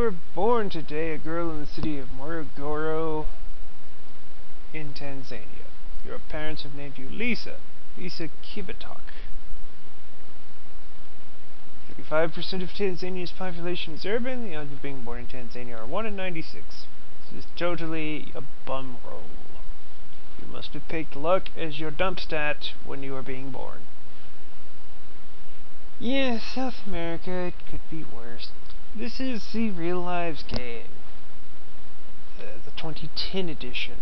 were born today, a girl in the city of Morogoro in Tanzania. Your parents have named you Lisa Kibatok. 35% of Tanzania's population is urban. The odds of being born in Tanzania are 1 in 96. This is totally a bum roll. You must have picked luck as your dump stat when you were being born. Yeah, South America, it could be worse. This is the Real Lives game. The 2010 edition.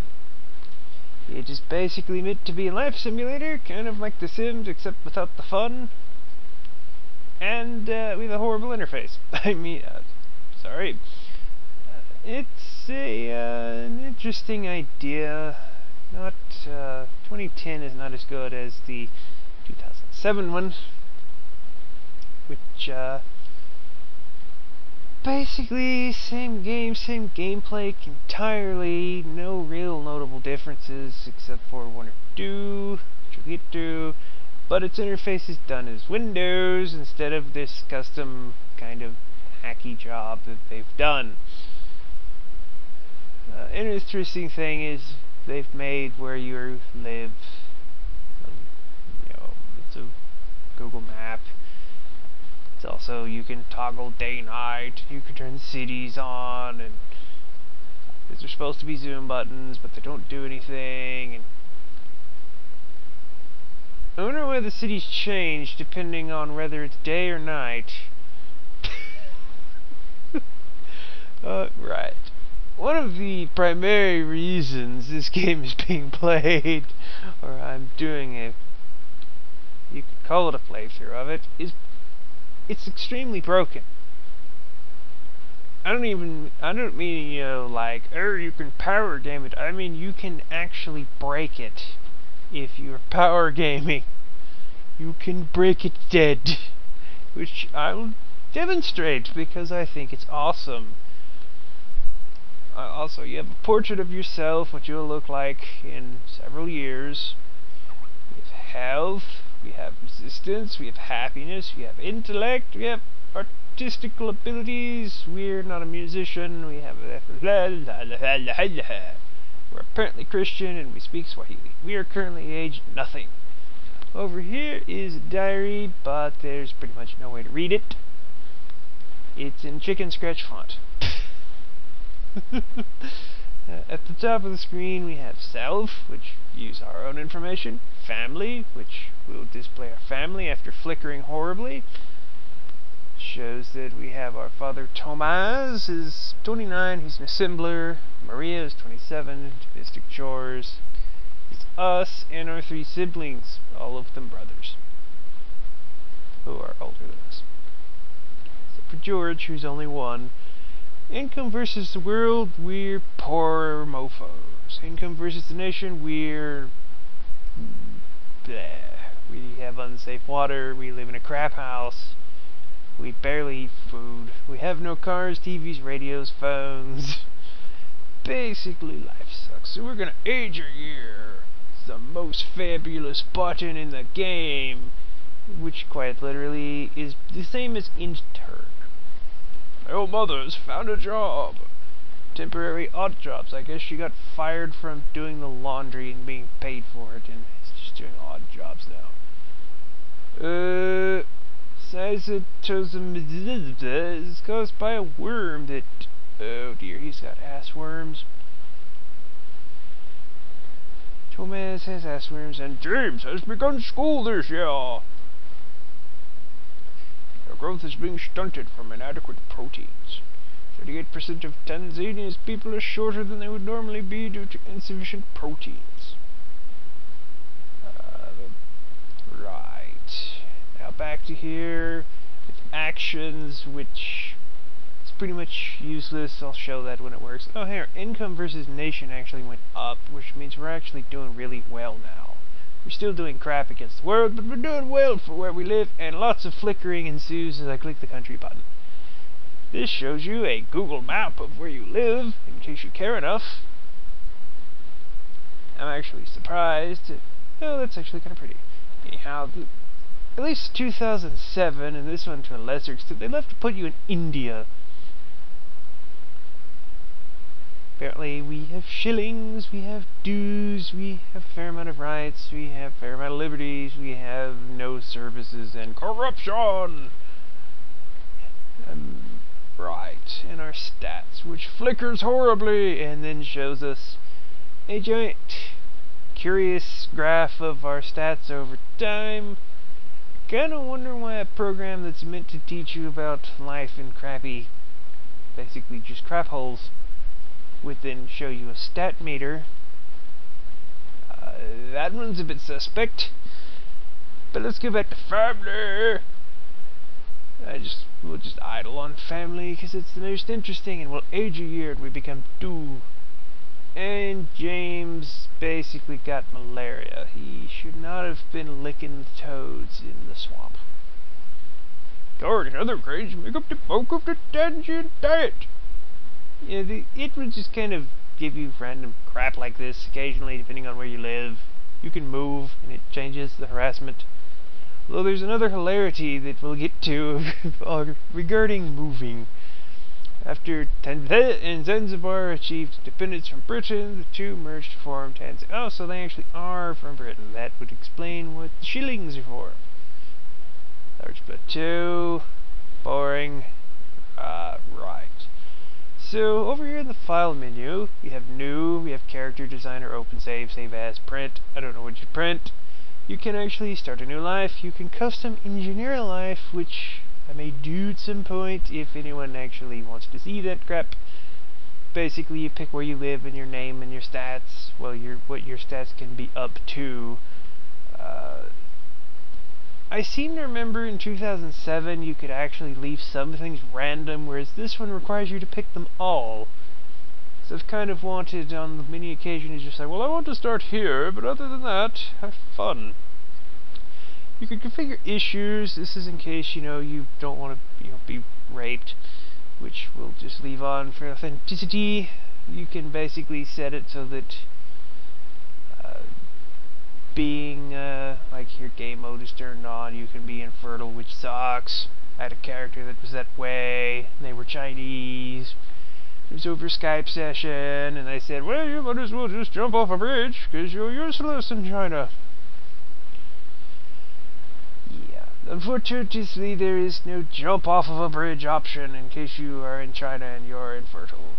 It is basically meant to be a life simulator, kind of like The Sims, except without the fun. And with a horrible interface. Sorry. It's an interesting idea. Not 2010 is not as good as the 2007 one, which basically same game, same gameplay entirely, no real notable differences except for one or two, which we'll get to, but its interface is done as Windows instead of this custom kind of hacky job that they've done. Interesting thing is they've made where you live, it's a Google map. It's also, you can toggle day-night, you can turn cities on, and there's supposed to be zoom buttons, but they don't do anything. And I wonder why the cities change depending on whether it's day or night. Right. One of the primary reasons this game is being played, or I'm doing you could call it a playthrough of it, is it's extremely broken. I don't mean, like, you can power game it. I mean, you can actually break it if you're power gaming. You can break it dead, which I'll demonstrate because I think it's awesome. Also, you have a portrait of yourself, what you'll look like in several years. We have health, we have resistance, we have happiness, we have intellect, we have artistical abilities. We're not a musician, we have we're apparently Christian and we speak Swahili. We are currently aged nothing. Over here is a diary, but there's pretty much no way to read it. It's in chicken scratch font. At the top of the screen we have self, which use our own information, family, which will display our family after flickering horribly. Shows that we have our father Tomas is 29, he's an assembler. Maria is 27, domestic chores. It's us and our 3 siblings, all of them brothers, who are older than us. Except for George, who's only 1. Income versus the world, we're poor mofos. Income versus the nation, we're bleh. We have unsafe water, we live in a crap house, we barely eat food, we have no cars, TVs, radios, phones. Basically life sucks, so we're gonna age your year. It's the most fabulous button in the game, which quite literally is the same as intern. My old mother's found a job. Temporary odd jobs. I guess she got fired from doing the laundry and being paid for it, and is just doing odd jobs now. Cytotomism is caused by a worm that... Oh dear, he's got ass worms. Thomas has ass worms, and James has begun school this year. Their growth is being stunted from inadequate proteins. 38% of Tanzania's people are shorter than they would normally be due to insufficient proteins. Right. Now back to here with actions, which is pretty much useless. I'll show that when it works. Oh, here, income versus nation actually went up, which means we're actually doing really well now. We're still doing crap against the world, but we're doing well for where we live, and lots of flickering ensues as I click the country button. This shows you a Google map of where you live, in case you care enough. I'm actually surprised. Oh, that's actually kind of pretty. Anyhow, at least 2007, and this one to a lesser extent, they love to put you in India. Apparently we have shillings, we have dues, we have a fair amount of rights, we have a fair amount of liberties, we have no services, and corruption! Right, and our stats, which flickers horribly, and then shows us a giant curious graph of our stats over time. Kinda wonder why a program that's meant to teach you about life in crappy, basically just crap holes, would then show you a stat meter. That one's a bit suspect. But let's go back to family. We'll just idle on family because it's the most interesting, and we'll age a year and we become 2. And James basically got malaria. He should not have been licking the toads in the swamp. Darn, other grades make up the bulk of the Tanzanian diet. Yeah, it would just kind of give you random crap like this occasionally, depending on where you live. You can move, and it changes the harassment. Although there's another hilarity that we'll get to regarding moving. After Tanzania and Zanzibar achieved independence from Britain, the two merged to form Tanzania. Oh, so they actually are from Britain. That would explain what the shillings are for. Large plateau. Boring. Right. So, over here in the file menu, we have new, we have character designer, open save, save as, print. I don't know what you print. You can actually start a new life. You can custom engineer a life, which I may do at some point if anyone actually wants to see that crap. Basically, you pick where you live and your name and your stats. Well, what your stats can be up to. I seem to remember in 2007 you could actually leave some things random, whereas this one requires you to pick them all. So I've kind of wanted on many occasions just say, well, I want to start here, but other than that, have fun. You can configure issues. This is in case, you don't want to, be raped, which we'll just leave on for authenticity. You can basically set it so that being, like your game mode is turned on, you can be infertile, which sucks. I had a character that was that way, and they were Chinese. It was over Skype session, and I said, well, you might as well just jump off a bridge, because you're useless in China. Yeah, unfortunately there is no jump off of a bridge option in case you are in China and you're infertile.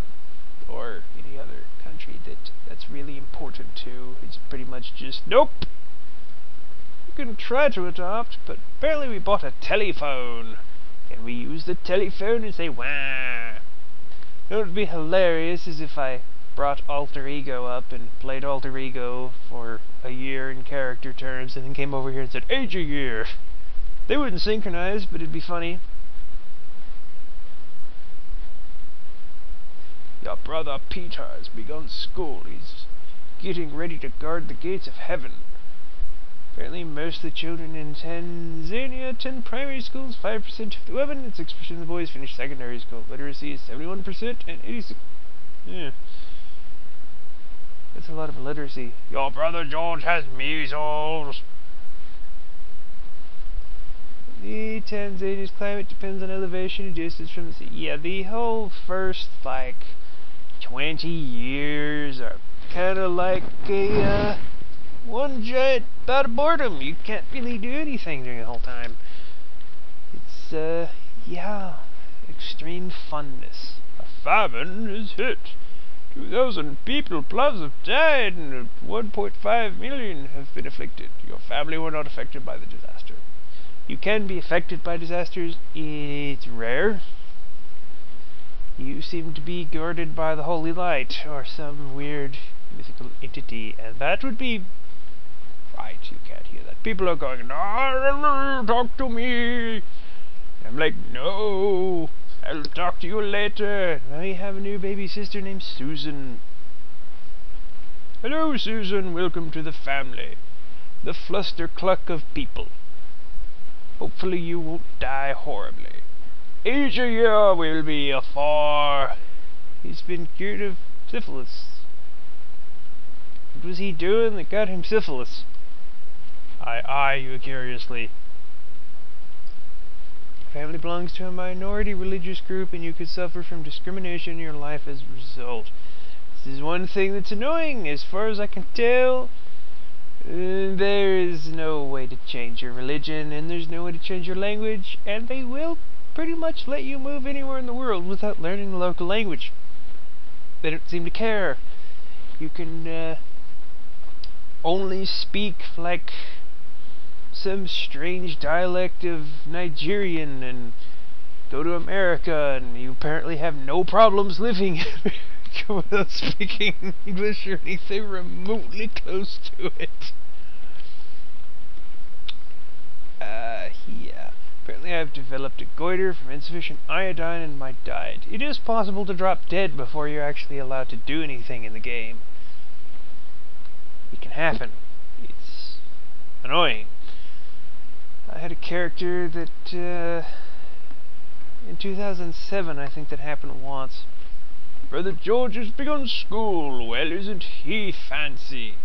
Or any other country that's really important to. It's pretty much just, nope! You can try to adopt, but apparently we bought a telephone. Can we use the telephone and say, wah? It would be hilarious is if I brought Alter Ego up and played Alter Ego for a year in character terms and then came over here and said, age a year. They wouldn't synchronize, but it'd be funny. Your brother Peter has begun school. He's getting ready to guard the gates of heaven. Apparently most of the children in Tanzania attend primary schools, 5% of the women and 6% of the boys finish secondary school. Literacy is 71% and 86%. Yeah. That's a lot of illiteracy. Your brother George has measles. The Tanzania's climate depends on elevation and distance from the sea. Yeah, the whole first, 20 years are kind of like a, one giant bout of boredom. You can't really do anything during the whole time. It's, yeah, extreme funness. A famine is hit. 2,000 people plus have died and 1.5 million have been afflicted. Your family were not affected by the disaster. You can be affected by disasters. It's rare. You seem to be guarded by the Holy Light, or some weird mythical entity, and that would be... Right, you can't hear that. People are going, no, talk to me! I'm like, no, I'll talk to you later. I have a new baby sister named Susan. Hello, Susan, welcome to the family. The fluster cluck of people. Hopefully you won't die horribly. Age a year will be a 4. He's been cured of syphilis. What was he doing that got him syphilis? I eye you curiously. Family belongs to a minority religious group and you could suffer from discrimination in your life as a result. This is one thing that's annoying. As far as I can tell, there is no way to change your religion, and there's no way to change your language, and they will pretty much let you move anywhere in the world without learning the local language. They don't seem to care. You can only speak like some strange dialect of Nigerian and go to America, and you apparently have no problems living in America without speaking English or anything remotely close to it. Yeah. Apparently I've developed a goiter from insufficient iodine in my diet. It is possible to drop dead before you're actually allowed to do anything in the game. It can happen. It's annoying. I had a character that, in 2007, I think that happened once. Brother George has begun school. Well, isn't he fancy?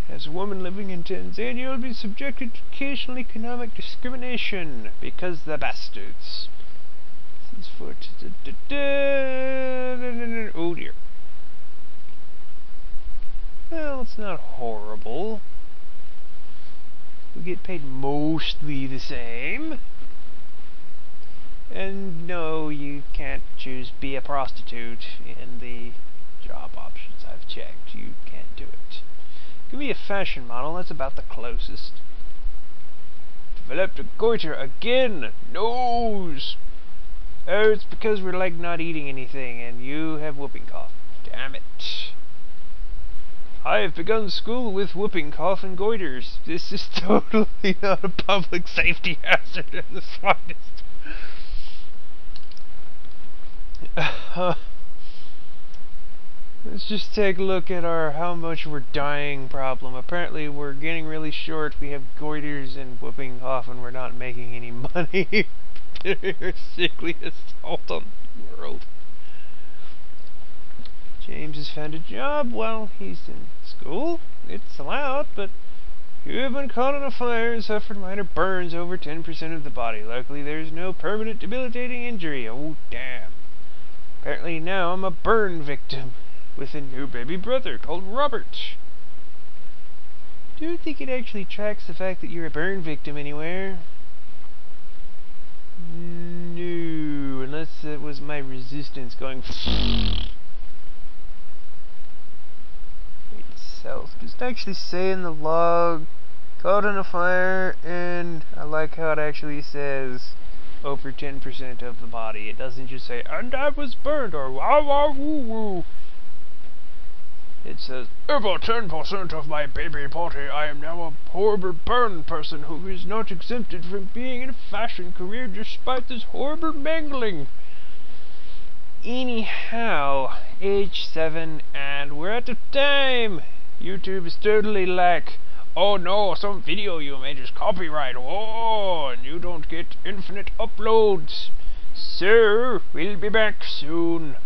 As a woman living in Tanzania will be subjected to occasional economic discrimination because the bastards. This is for... Oh dear. Well, it's not horrible. We get paid mostly the same. And no, you can't choose be a prostitute in the job options I've checked. You can't do it. Give me a fashion model, that's about the closest. Developed a goiter again! Nose! Oh, it's because we're like not eating anything and you have whooping cough. Damn it. I have begun school with whooping cough and goiters. This is totally not a public safety hazard in the slightest. Let's just take a look at our how much we're dying problem. Apparently we're getting really short. We have goiters and whooping cough and we're not making any money. Sickly assault on the world. James has found a job while he's in school. It's allowed, but you have been caught on a fire and suffered minor burns over 10% of the body. Luckily there's no permanent debilitating injury. Oh damn. Apparently now I'm a burn victim with a new baby brother called Robert. Do you think it actually tracks the fact that you're a burn victim anywhere? No, unless it was my resistance going itself. Does it actually say in the log, caught in a fire, and I like how it actually says over 10% of the body. It doesn't just say, and I was burned, or wow wow woo woo. It says, over 10% of my baby body, I am now a horrible burn person who is not exempted from being in a fashion career despite this horrible mangling. Anyhow, age 7, and we're out of time. YouTube is totally like, oh no, some video you made is copyright. Oh, and you don't get infinite uploads. So, we'll be back soon.